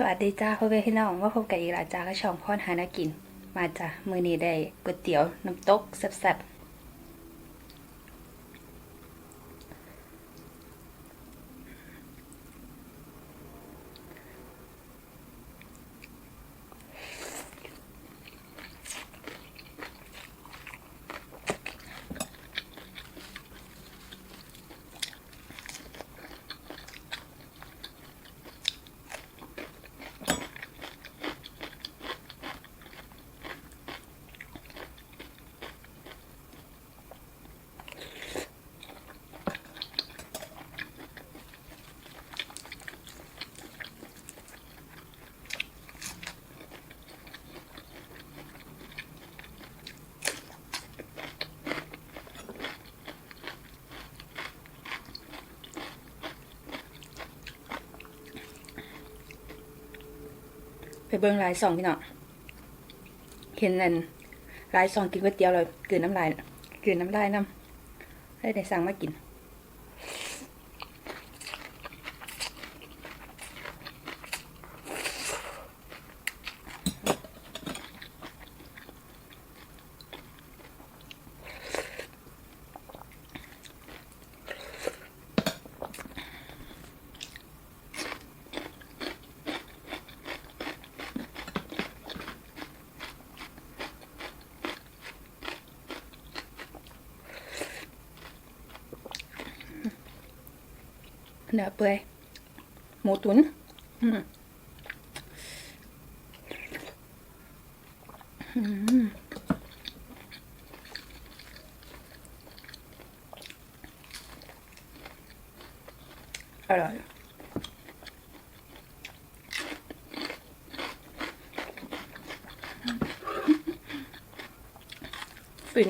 วัสดีจ้าพ่อแม่พี่น้องว่าพบกันอีกแล้วจ้าก็ช่องพรหานากินมาจ้ามื้อนี้ได้ก๋วยเตี๋ยวน้ำตกแซ่บๆไปเบิ่งรายสองพี่น้องเห็นนั่นรายสองกินก๋วยเตี๋ยวเลยกลืนน้ำลายน้ำได้สั่งมากินเนื้อเปื่อยหมูตุ๋นอร่อยฟิน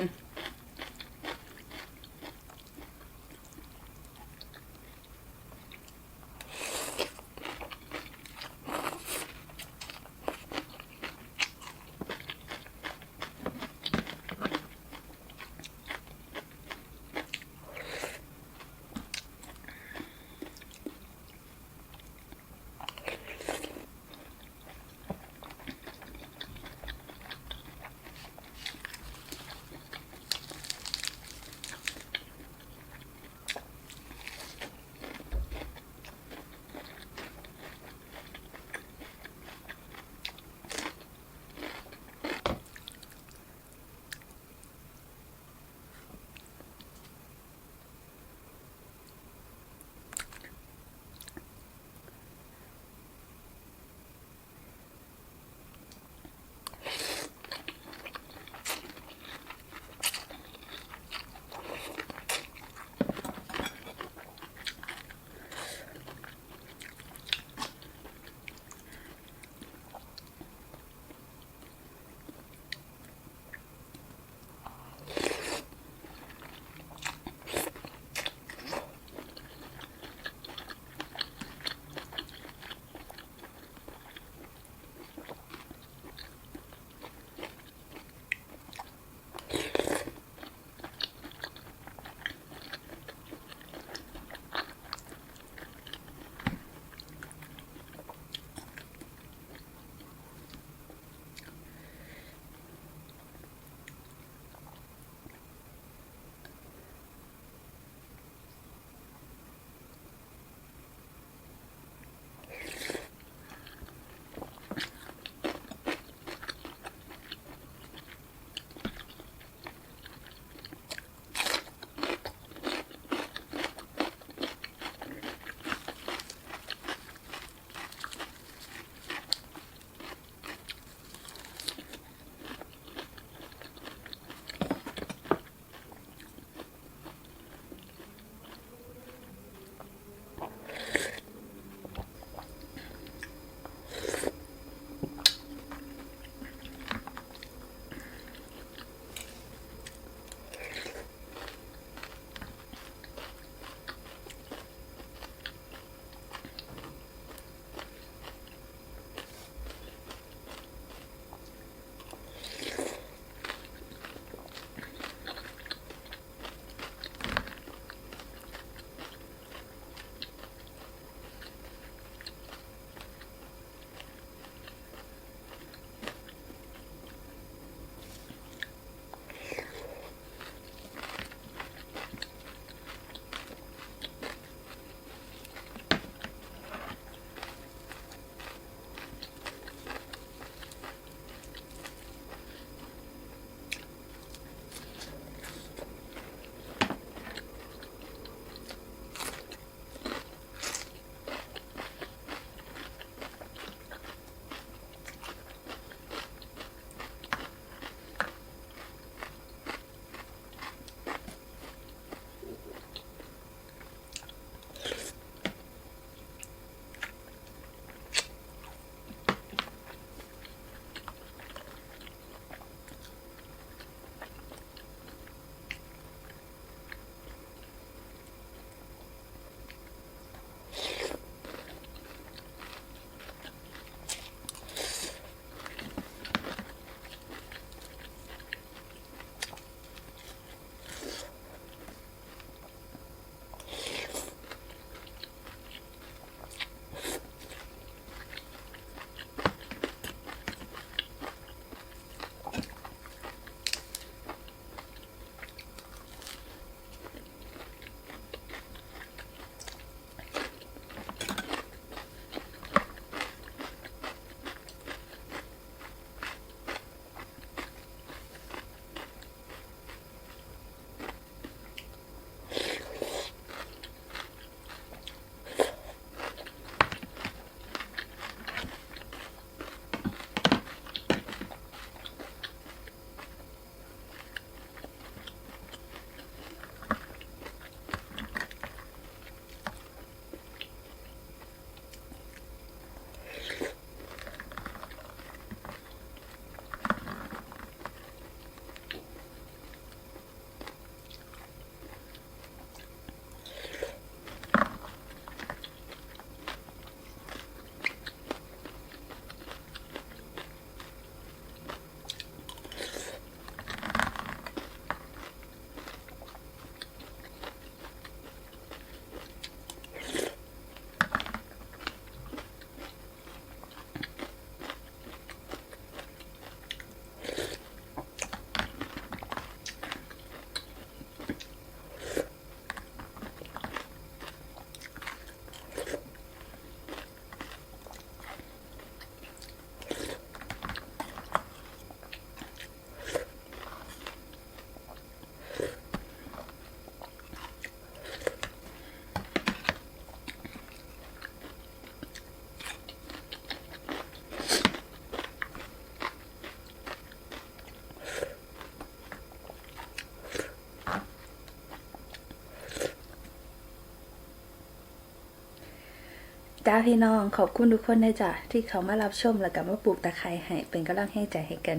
จ้าพี่น้องขอบคุณทุกคนนะจ้ะที่เขามารับชมแล้วก็มาปลูกตะไคร้ให้เป็นกำลังให้ใจให้กัน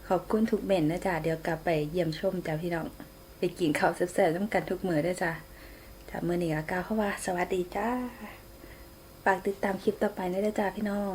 ขอบคุณทุกเม่นนะจ้ะเดี๋ยวกลับไปเยี่ยมชมจ้าพี่น้องไปกินข้าวแซ่บๆน้ำกันทุกมื้อด้วยจ้ะจากมื้อนี้ก็กล่าวเข้าว่าสวัสดีจ้าฝากติดตามคลิปต่อไปนะจ้าพี่น้อง